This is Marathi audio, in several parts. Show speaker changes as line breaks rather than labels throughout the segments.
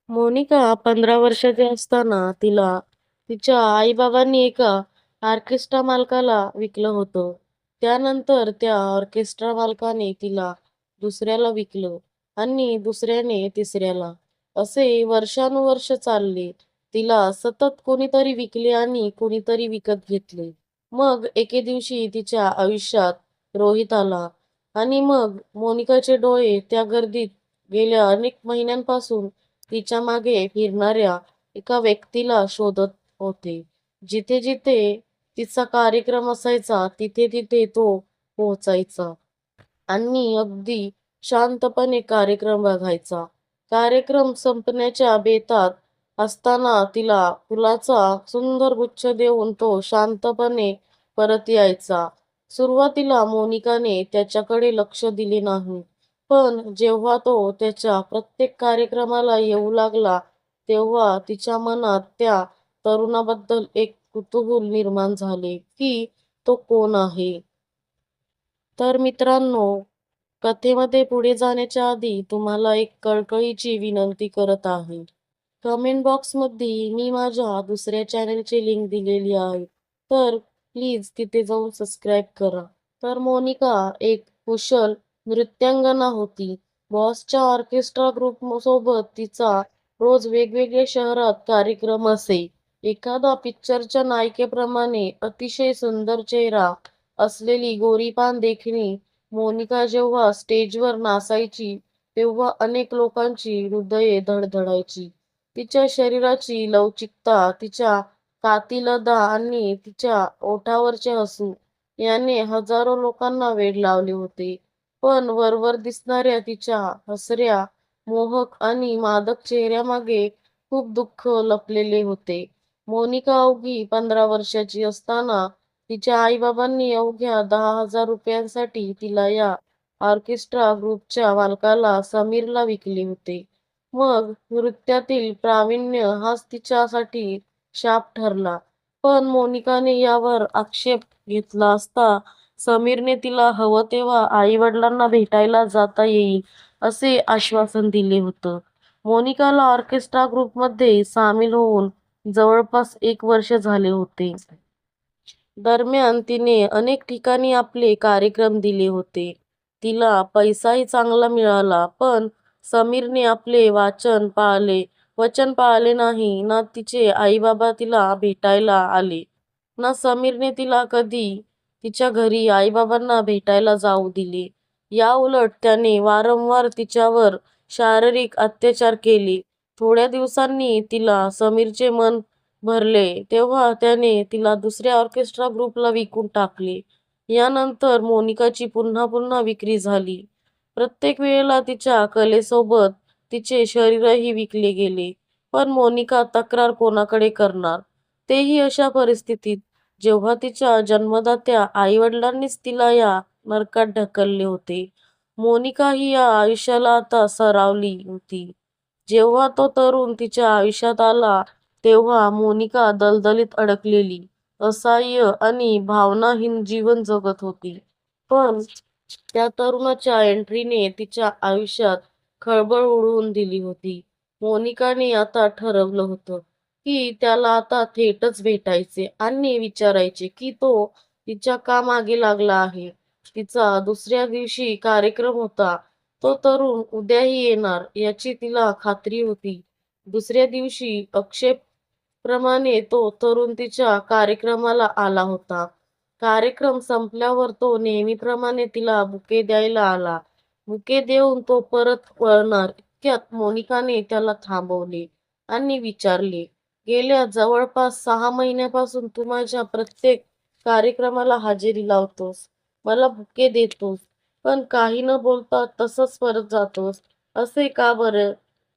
मोनिका 15 वर्षाची असताना तिला तिच्या आई-बाबांनी एका ऑर्केस्ट्रा मालकाला विकलं होतं. त्यानंतर त्या ऑर्केस्ट्रा मालकाने तिला दुसऱ्याला विकलं आणि दुसऱ्याने तिसऱ्याला. असे वर्षानुवर्ष चालले. तिला सतत कोणीतरी विकले आणि कोणीतरी विकत घेतले. मग एके दिवशी तिच्या आयुष्यात रोहित आला आणि मग मोनिकाचे डोळे त्या गर्दीत गेल्या अनेक महिन्यांपासून तिच्या मागे फिरणाऱ्या एका व्यक्तीला शोधत होते. जिथे-जिथे तिचा कार्यक्रम असायचा, तिथे-तिथे तो पोहोचायचा आणि अगदी शांतपणे कार्यक्रम बघायचा. कार्यक्रम संपण्याच्या बेतात असताना तिला फुलाचा सुंदर गुच्छ देऊन तो शांतपणे परत यायचा. सुरुवातीला मोनिकाने त्याच्याकडे लक्ष दिले नाही. पण जेव्हा तो त्याच्या प्रत्येक कार्यक्रमाला येऊ लागला, तेव्हा तिच्या मनात त्या तरुणाबद्दल एक कुतूहल निर्माण झाले, की तो कोण आहे? तर मित्रांनो, कथेमध्ये पुढे जाण्याच्या आधी तुम्हाला एक कळकळीची विनंती करत आहे. कमेंट बॉक्समध्ये मी माझ्या दुसऱ्या चॅनलची लिंक दिलेली आहे. तर प्लीज तिथे जाऊन सबस्क्राईब करा. तर मोनिका एक कुशल नृत्यांगना होती. बॉसच्या ऑर्केस्ट्रा ग्रुप सोबत तिचा रोज वेगवेगळ्या शहरात कार्यक्रम असे. एखादा पिक्चरच्या नायिकेप्रमाणे अतिशय सुंदर चेहरा असलेली गोरीपान देखणी मोनिका जेव्हा स्टेजवर नाचायची, तेव्हा अनेक लोकांची हृदये धडधडायची. तिच्या शरीराची लवचिकता, तिच्या कातील अदा आणि तिच्या ओठावरचे हसू याने हजारो लोकांना वेड लावले होते. पण वरवर दिसणाऱ्या तिच्या हसऱ्या, मोहक आणि मादक चेहऱ्यामागे खूप दुःख लपलेले होते. मोनिका अवघी 15 वर्षाची असताना तिच्या आई-बाबांनी अवघ्या 10,000 रुपयांसाठी तिला या ऑर्केस्ट्रा ग्रुपच्या मालकाला समीरला विकले होते. मग नृत्यातील प्रावीण्य हाच तिच्यासाठी शाप ठरला. पण मोनिकाने यावर आक्षेप घेतला असता समीरने तिला हवं तेव्हा आई-वडिलांना भेटायला जाता येईल असे आश्वासन दिले होतं. मोनिकाला ऑर्केस्ट्रा ग्रुपमध्ये सामील होऊन जवळपास 1 वर्ष झाले होते. दरम्यान तिने अनेक ठिकाणी आपले कार्यक्रम दिले होते. तिला पैसाही चांगला मिळाला. पण समीरने आपले वचन पाळले नाही. ना तिचे आई-बाबा तिला भेटायला आले, ना समीरने तिला कधी तिच्या घरी आई-बाबांना भेटायला जाऊ दिले. याउलट त्याने वारंवार तिच्यावर शारीरिक अत्याचार केले. थोड्या दिवसांनी तिला समीरचे मन भरले तेव्हा त्याने तिला दुसऱ्या ऑर्केस्ट्रा ग्रुपला विकून टाकले. यानंतर मोनिकाची पुन्हा पुन्हा विक्री झाली. प्रत्येक वेळेला तिच्या कलेसोबत तिचे शरीरही विकले गेले. पण मोनिका तक्रार कोणाकडे करणार? तेही अशा परिस्थितीत जेव्हा तिच्या जन्मदात्या आईवडिलांनीच तिला या नरकात ढकलले होते. मोनिका ही या आयुष्याला आता सरावली होती. जेव्हा तो तरुण तिच्या आयुष्यात आला, तेव्हा मोनिका दलदलीत अडकलेली, असहाय्य आणि भावनाहीन जीवन जगत होती. पण त्या तरुणाच्या एंट्रीने तिच्या आयुष्यात खळबळ उडवून दिली होती. मोनिकाने आता ठरवलं होतं, की त्याला आता थेटच भेटायचे आणि विचारायचे, की तो तिच्या का मागे लागला आहे. तिचा दुसऱ्या दिवशी कार्यक्रम होता. तो तरुण उद्याही येणार याची तिला खात्री होती. दुसऱ्या दिवशी प्रमाणे तो तरुण तिच्या कार्यक्रमाला आला होता. कार्यक्रम संपल्यावर तो नेहमीप्रमाणे तिला बुके द्यायला आला. बुके देऊन तो परत वळणार इतक्यात मोनिकाने त्याला थांबवले आणि विचारले, "गेल्या जवळपास 6 महिन्यापासून तू माझ्या प्रत्येक कार्यक्रमाला हजेरी लावतोस, मला बुके देतोस, पण काही न बोलता तसंच परत जातोस. असे का बरं?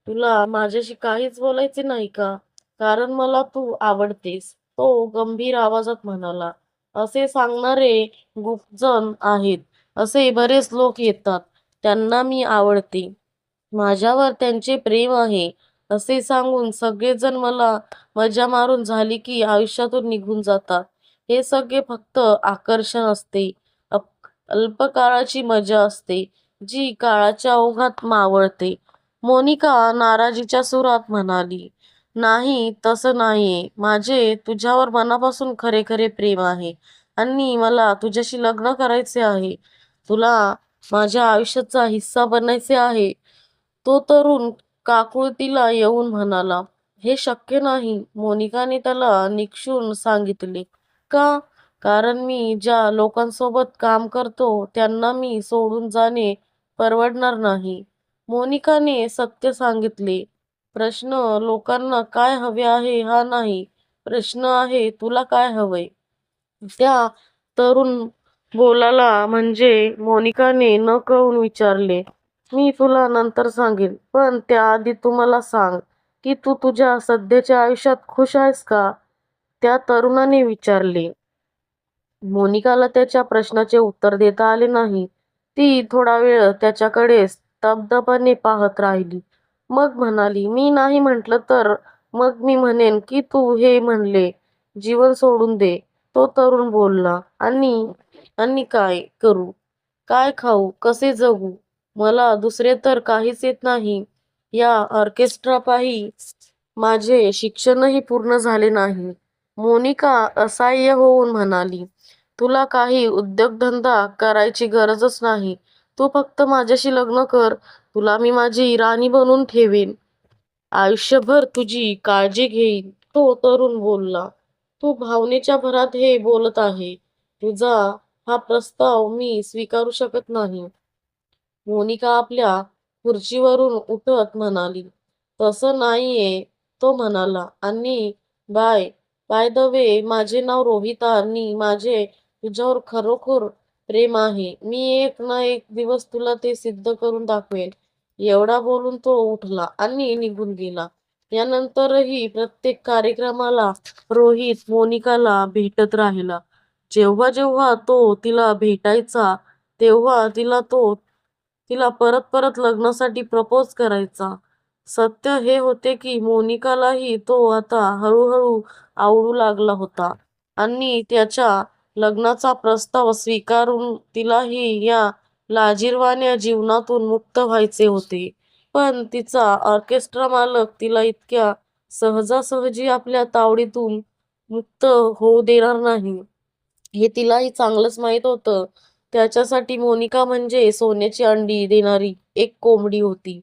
तुला माझ्याशी काहीच बोलायचे नाही का?" "कारण मला तू आवडतेस," तो गंभीर आवाजात म्हणाला. "असे सांगणारे गुपजन आहेत. असे बरेच लोक येतात. त्यांना मी आवडते. माझ्यावर त्यांचे प्रेम आहे असे सांगून सगळेजण मला मजा मारून झाली की आयुष्यातून निघून जातात. हे सगळे फक्त आकर्षण असते. अल्पकाळाची मजा असते, जी काळाच्या ओघात मावळते." मोनिका नाराजीच्या सुरात म्हणाली, नाही तसं नाहीये. माझे तुझ्यावर मनापासून खरे खरे प्रेम आहे आणि मला तुझ्याशी लग्न करायचे आहे. तुला माझ्या आयुष्याचा हिस्सा बनायचे आहे. तो तरुण काकुळतीला येऊन म्हणाला. हे शक्य नाही, मोनिकाने त्याला निक्षून सांगितले. का? कारण मी ज्या लोकांसोबत काम करतो त्यांना मी सोडून जाणे परवडणार नाही. मोनिकाने सत्य सांगितले. प्रश्न लोकांना काय हवे आहे हा नाही. प्रश्न आहे तुला काय हवंय? त्या तरुण बोलाला म्हणजे मोनिकाने न कळून विचारले. मी तुला नंतर सांगेन, पण त्याआधी तू मला सांग की तू तुझ्या सध्याच्या आयुष्यात खुश आहेस का? त्या तरुणाने विचारले. मोनिकाला त्याच्या प्रश्नाचे उत्तर देता आले नाही. ती थोडा वेळ त्याच्याकडे स्तब्धपणे पाहत राहिली. मग म्हणाली, मी नाही म्हटलं तर मग मी म्हणेन की तू हे म्हणले जीवन सोडून दे. तो तरुण बोलला. आणि आणि काय करू? काय खाऊ? कसे जगू? मला दुसरे तर काहीच येत नाही. या ऑर्केस्ट्रापायी माझे शिक्षणही पूर्ण झाले नाही. मोनिका असहाय्य होऊन म्हणाली, तुला काही उद्योगधंदा करायची गरजच नाही. तू फक्त माझ्याशी लग्न कर. तुला मी माझी राणी बनवून ठेवीन. आयुष्यभर तुझी काळजी घेईन. तो तरुण बोलला. तू भावनेच्या भरात हे बोलत आहे. तुझा हा प्रस्ताव मी स्वीकारू शकत नाही. मोनिका आपल्या खुर्चीवरून उठत म्हणाली, तसं नाहीये. तो म्हणाला, आणि बाय बाय द वे, माझे नाव रोहिता आणि माझे तुझ्यावर खरोखर प्रेम आहे. मी एक ना एक दिवस तुला ते सिद्ध करून दाखवेन. एवढा बोलून तो उठला आणि निघून गेला. यानंतरही प्रत्येक कार्यक्रमाला रोहित मोनिकाला भेटत राहिला. जेव्हा जेव्हा तो तिला भेटायचा तेव्हा तिला परत परत लग्नासाठी प्रपोज करायचा. सत्य हे होते की मोनिकालाही तो आता हळूहळू आवडू लागला होता आणि त्याच्या लग्नाचा प्रस्ताव स्वीकारून तिलाही या लाजिरवाण्या जीवनातून मुक्त व्हायचे होते. पण तिचा ऑर्केस्ट्रा मालक तिला इतक्या सहजासहजी आपल्या तावडीतून मुक्त होऊ देणार नाही हे तिलाही चांगलंच माहीत होतं. त्याच्यासाठी मोनिका म्हणजे सोन्याची अंडी देणारी एक कोंबडी होती.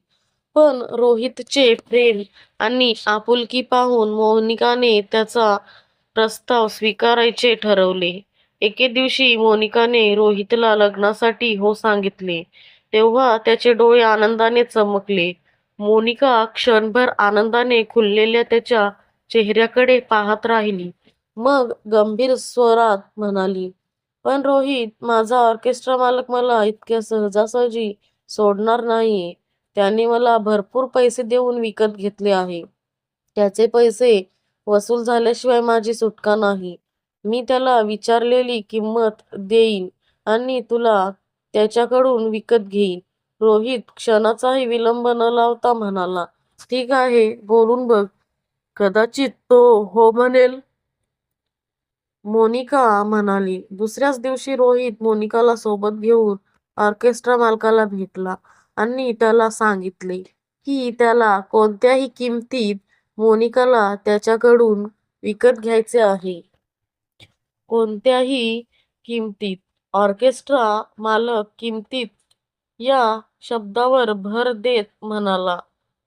पण रोहितचे प्रेम आणि आपुलकी पाहून मोनिकाने त्याचा प्रस्ताव स्वीकारायचे ठरवले. एके दिवशी मोनिकाने रोहितला लग्नासाठी हो सांगितले. तेव्हा त्याचे डोळे आनंदाने चमकले. मोनिका क्षणभर आनंदाने खुललेल्या त्याच्या चेहऱ्याकडे पाहत राहिली. मग गंभीर स्वरात म्हणाली, पण रोहित, माझा ऑर्केस्ट्रा मालक मला इतक्या सहजासहजी सोडणार नाहीये. त्याने मला भरपूर पैसे देऊन विकत घेतले आहे. त्याचे पैसे वसूल झाल्याशिवाय माझी सुटका नाही. मी त्याला विचारलेली किंमत देईन आणि तुला त्याच्याकडून विकत घेईन. रोहित क्षणाचाही विलंब न लावता म्हणाला, ठीक आहे, बोलून बघ. कदाचित तो हो म्हणेल. मोनिका म्हणाली. दुसऱ्याच दिवशी रोहित मोनिकाला सोबत घेऊन ऑर्केस्ट्रा मालकाला भेटला आणि त्याला सांगितले की त्याला कोणत्याही किमतीत मोनिकाला त्याच्याकडून विकत घ्यायचे आहे. कोणत्याही किमतीत. ऑर्केस्ट्रा मालक किमतीत या शब्दावर भर देत म्हणाला,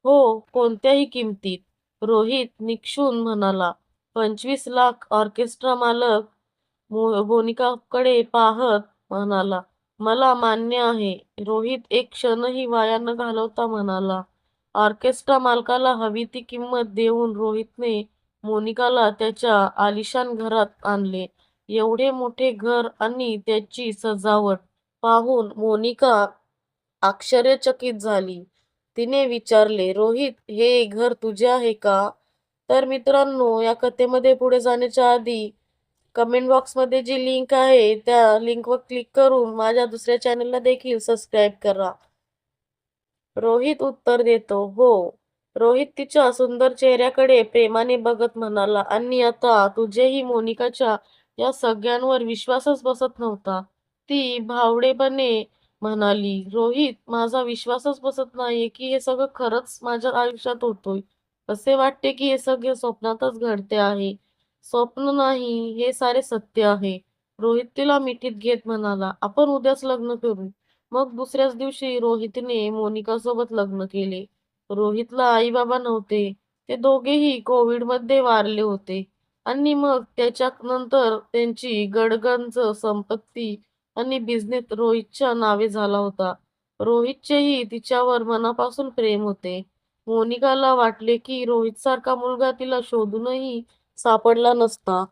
हो, कोणत्याही किमतीत. रोहित निक्षून म्हणाला, 25 लाख. ऑर्केस्ट्रा मालक मोनिकाकडे पाहत म्हणाला, मला मान्य आहे. रोहित एक क्षणही वाया न घालवता म्हणाला. ऑर्केस्ट्रा मालकाला हवी ती किंमत देऊन रोहितने मोनिकाला त्याच्या आलिशान घरात आणले. एवढे मोठे घर आणि त्याची सजावट पाहून मोनिका आश्चर्यचकित झाली. तिने विचारले, रोहित, हे घर तुझे आहे का? तर मित्रांनो, या कथेमध्ये पुढे जाण्याच्या आधी कमेंट बॉक्समध्ये जी लिंक आहे त्या लिंकवर क्लिक करून माझ्या दुसऱ्या चॅनलला देखील सबस्क्राईब करा. रोहित उत्तर देतो, हो. रोहित तिच्या सुंदर चेहऱ्याकडे प्रेमाने बघत म्हणाला, आणि आता तुझेही मोनिकाच्या या सगळ्यांवर विश्वासच बसत नव्हता. ती भावडेपणे म्हणाली, "रोहित, माझा विश्वासच बसत नाहीये की हे सगळं खरंच माझ्या आयुष्यात होतोय. असे वाटते की हे सगळे स्वप्नातच घडते आहे. स्वप्न नाही, हे सारे सत्य आहे." रोहित तिला मिठीत घेत म्हणाला, "आपण उद्याच लग्न करू." मग दुसऱ्याच दिवशी रोहितने मोनिकासोबत लग्न केले. रोहितला आई-बाबा नव्हते. ते दोघेही कोविडमध्ये वारले होते. आणि मग त्याच्यानंतर त्यांची गडगंज संपत्ती आणि बिझनेस रोहितच्या नावे झाला होता. रोहितचेही तिच्यावर मनापासून प्रेम होते. मोनिकाला वाटले की रोहितसारखा मुलगा तिला शोधूनही सापडला नसता.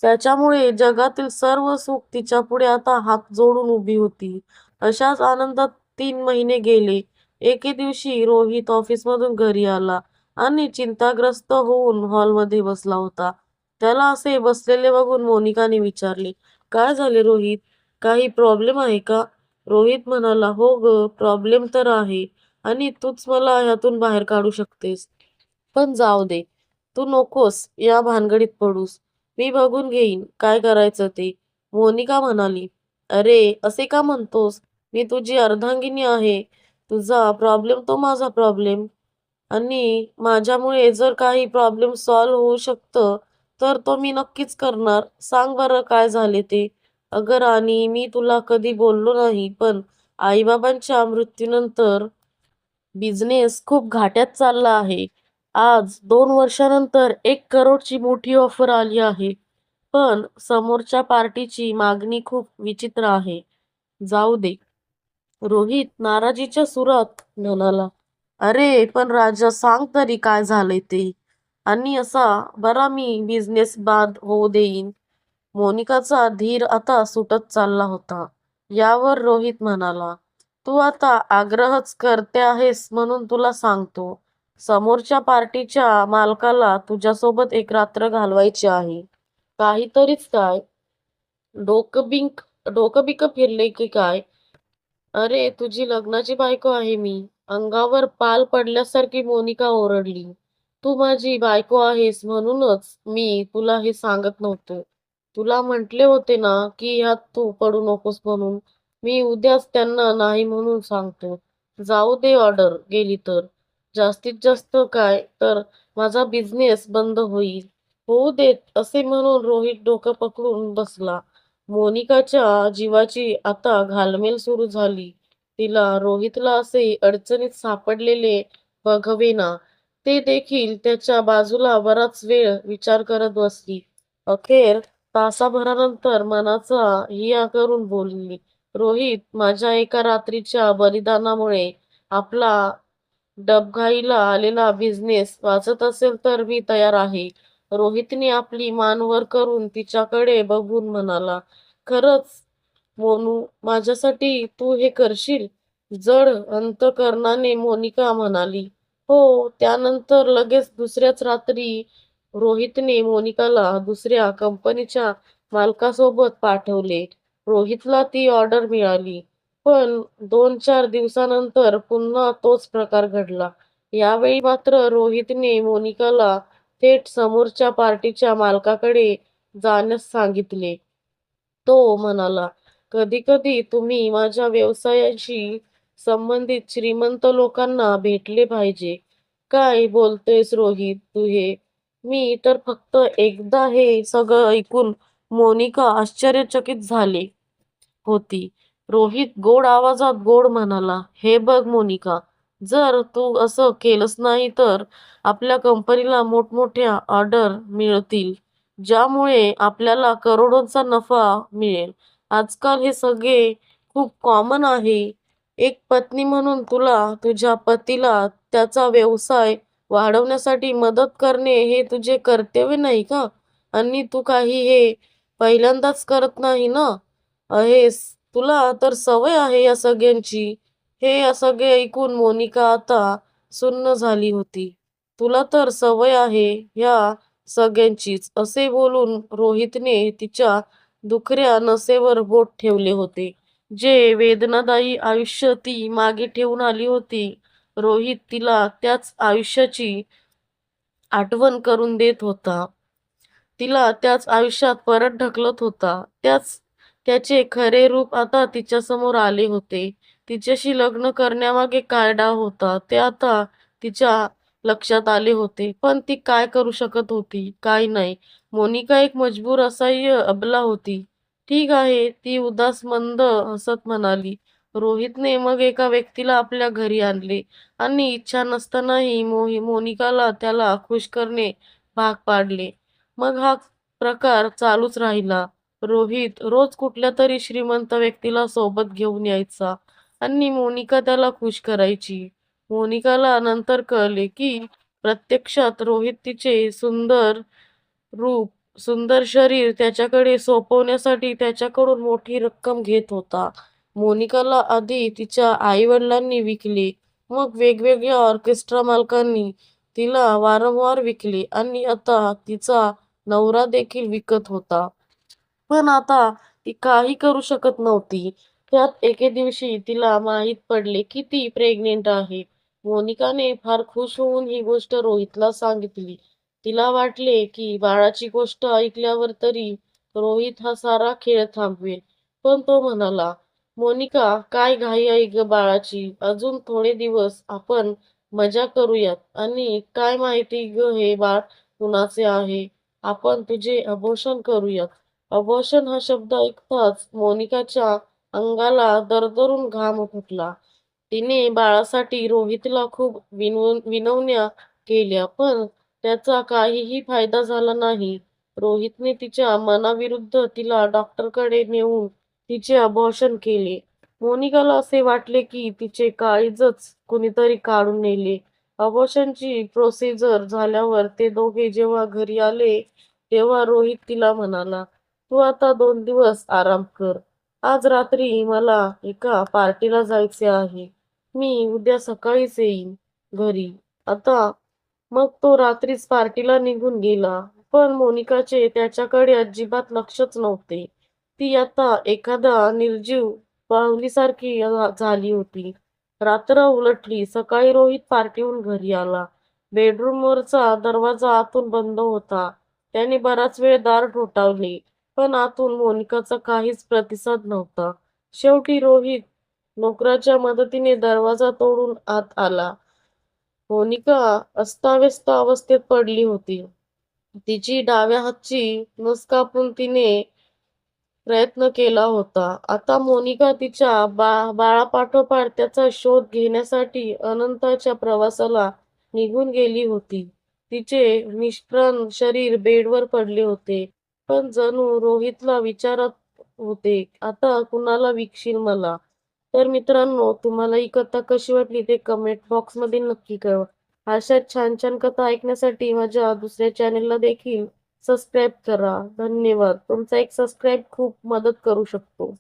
त्याच्यामुळे जगातील सर्व सुख तिच्यापुढे आता हात जोडून उभी होती. अशाच आनंदात 3 महिने गेले. एके दिवशी रोहित ऑफिसमधून घरी आला आणि चिंताग्रस्त होऊन हॉलमध्ये बसला होता. त्याला असे बसलेले बघून मोनिकाने विचारले, "काय झाले रोहित? काही प्रॉब्लेम आहे का?" रोहित म्हणाला, "हो ग, प्रॉब्लेम तर आहे आणि तूच मला ह्यातून बाहेर काढू शकतेस. पण जाऊ दे, तू नकोस या भानगडीत पडूस. मी बघून घेईन काय करायचं ते." मोनिका म्हणाली, "अरे, असे का म्हणतोस? मी तुझी अर्धांगिनी आहे. तुझा प्रॉब्लेम तो माझा प्रॉब्लेम. आणि माझ्यामुळे जर काही प्रॉब्लेम सॉल्व्ह होऊ शकतं, तर तो मी नक्कीच करणार. सांग बरं काय झाले ते?" "अगं राणी, मी तुला कधी बोललो नाही, पण आई-बाबांच्या मृत्यूनंतर बिझनेस खूप घाट्यात चालला आहे. आज 2 वर्षानंतर 1 करोडची मोठी ऑफर आली आहे. पण समोरच्या पार्टीची मागणी खूप विचित्र आहे." "जाऊ दे." रोहित नाराजीच्या सुरात म्हणाला, "अरे पण राजा, सांग तरी काय झालंय ते. आणि असा बरा मी बिझनेस बाद होऊ देईन." मोनिकाचा धीर आता सुटत चालला होता. यावर रोहित म्हणाला, "तू आता आग्रहच करते आहेस म्हणून तुला सांगतो. समोरच्या पार्टीच्या मालकाला तुझ्यासोबत एक रात्र घालवायची आहे." "काहीतरीच काय? डोकं बिकं फिरले की काय?" "अरे, तुझी लग्नाची बायको आहे मी." अंगावर पाल पडल्यासारखी मोनिका ओरडली. "तू माझी बायको आहेस म्हणूनच मी तुला हे सांगत नव्हतो. तुला म्हटले होते ना की ह्यात तू पडू नकोस म्हणून. मी उद्याच त्यांना नाही म्हणून सांगतो. जाऊ दे ऑर्डर गेली तर. जास्तीत जास्त काय तर माझा बिझनेस बंद होईल." "होऊ देत." असे म्हणून रोहित डोकं पकडून बसला. मोनिकाच्या जीवाची आता घालमेल सुरू झाली. तिला रोहितला असे अडचणीत सापडलेले बघवेना. ते देखील त्याच्या बाजूला बराच वेळ विचार करत बसली. अखेर तासाभरानंतर मनाचा हिया करून बोलली, "रोहित, माझ्या एका रात्रीच्या बलिदानामुळे आपला डबघाईला आलेला बिझनेस वाचत असेल तर मी तयार आहे." रोहितने आपली मान वर करून तिच्याकडे बघून म्हणाला, "खरंच मोनू, माझ्यासाठी तू हे करशील?" जड अंतकरणाने मोनिका म्हणाली, "हो." त्यानंतर लगेच दुसऱ्याच रात्री रोहितने मोनिकाला दुसऱ्या कंपनीच्या मालकासोबत पाठवले. रोहितला ती ऑर्डर मिळाली. पण 2-4 दिवसानंतर पुन्हा तोच प्रकार घडला. यावेळी मात्र रोहितने मोनिकाला थेट समोरच्या पार्टीच्या मालकाकडे जाण्यास सांगितले. तो म्हणाला, "कधी-कधी तुम्ही माझ्या व्यवसायाशी संबंधित श्रीमंत लोकांना भेटले पाहिजे." "काय बोलतोयस रोहित तू हे?" मी तर फक्त एकदा हे सगळं ऐकून मोनिका आश्चर्यचकित झाली होती. रोहित गोड आवाजात गोड म्हणाला, "हे बघ मोनिका, जर तू असं केलंस नाही तर आपल्या कंपनीला मोठमोठ्या ऑर्डर मिळतील, ज्यामुळे आपल्याला करोडोंचा नफा मिळेल. आजकाल हे सगळे खूप कॉमन आहे. एक पत्नी म्हणून तुला तुझ्या पतीला त्याचा व्यवसाय वाढवण्यासाठी मदत करणे हे तुझे कर्तव्य नाही का? आणि तू काही हे पहिल्यांदाच करत नाही ना आहेस. तुला तर सवय आहे या सगळ्यांची." हे सगळे ऐकून मोनिका आता सुन्न झाली होती. "तुला तर सवय आहे ह्या सगळ्यांचीच." असे बोलून रोहितने तिच्या दुखऱ्या नसेवर बोट ठेवले होते. जे वेदनादायी आयुष्य ती मागे ठेवून आली होती. रोहित तिला त्याच आयुष्याची आठवण करून देत होता. तिला त्याच आयुष्यात परत ढकलत होता. त्याचे खरे रूप आता तिच्यासमोर आले होते. तिच्याशी लग्न करण्यामागे काय डाव होता ते आता तिच्या लक्षात आले होते. पण ती काय करू शकत होती? काय नाही. मोनिका एक मजबूर असहाय्य अबला होती. ठीक आहे, ती उदास मंद हसत म्हणाली. रोहितने मग एका व्यक्तीला आपल्या घरी आणले आणि इच्छा नसतानाही मोनिकाला त्याला खुश करणे भाग पाडले. मग हा प्रकार चालूच राहिला. रोहित रोज कुठल्यातरी श्रीमंत व्यक्तीला सोबत घेऊन यायचा आणि मोनिका त्याला खुश करायची. मोनिकाला नंतर कळले की प्रत्यक्षात रोहित तिचे सुंदर रूप, सुंदर शरीर त्याच्याकडे सोपवण्यासाठी त्याच्याकडून मोठी रक्कम घेत होता. मोनिकाला आधी तिच्या आई-वडिलांनी विकले, मग वेगवेगळ्या ऑर्केस्ट्रा मालकांनी तिला वारंवार विकले आणि आता तिचा नवरा देखील विकत होता. पण आता ती काही करू शकत नव्हती. त्यात एके दिवशी तिला माहीत पडले की ती प्रेग्नेंट आहे. मोनिकाने फार खुश होऊन ही गोष्ट रोहितला सांगितली. तिला वाटले की बाळाची गोष्ट ऐकल्यावर तरी रोहित हा सारा खेळ थांबवेल. पण तो म्हणाला, "मोनिका, काय घाई आहे ग बाळाची? अजून थोडे दिवस आपण मजा करूयात. आणि काय माहिती ग हे बाळ कुणाचे आहे? आपण तुझे अबॉर्शन करूयात." अबॉर्शन हा शब्द ऐकताच मोनिकाच्या अंगाला दरदरून घाम फुटला. तिने बाळासाठी रोहितला खूप विनवण्या केल्या, पण त्याचा काहीही फायदा झाला नाही. रोहितने तिच्या मनाविरुद्ध तिला डॉक्टरकडे नेऊन तिचे अबॉर्शन केले. मोनिकाला असे वाटले की तिचे काळीजच कुणीतरी काढून नेले. अबॉर्शनची प्रोसिजर झाल्यावर ते दोघे जेव्हा घरी आले, तेव्हा रोहित तिला म्हणाला, "तू आता 2 दिवस आराम कर. आज रात्री मला एका पार्टीला जायचे आहे. मी उद्या सकाळीच येईन घरी." आता मग तो रात्रीच पार्टीला निघून गेला. पण मोनिकाचे त्याच्याकडे अजिबात लक्षच नव्हते. ती आता एखाद्या निर्जीव बाहुलीसारखी झाली होती. रात्र उलटली. सकाळी रोहित पार्टीहून घरी आला. बेडरूमवरचा दरवाजा आतून बंद होता. त्याने बराच वेळ दार ठोठावले, पण आतून मोनिकाचा काहीच प्रतिसाद नव्हता. शेवटी रोहित नोकराच्या मदतीने दरवाजा तोडून आत आला. मोनिका अस्ताव्यस्त अवस्थेत पडली होती. तिची डाव्या हातची नस कापून तिने प्रयत्न केला होता. आता मोनिका तिच्या बाळापाठोपाठ त्याचा शोध घेण्यासाठी अनंताच्या प्रवासाला निघून गेली होती. तिचे निष्प्राण शरीर बेडवर पडले होते, पण जणू रोहितला विचारत होते, "आता कुणाला विकशील मला?" तर मित्रांनो, तुम्हाला ही कथा कशी वाटली ते कमेंट बॉक्समध्ये नक्की कळवा. अशाच छान छान कथा ऐकण्यासाठी माझ्या दुसऱ्या चॅनेलला देखील सबस्क्राईब करा. धन्यवाद. तुमचा एक सबस्क्राईब खूप मदत करू शकतो.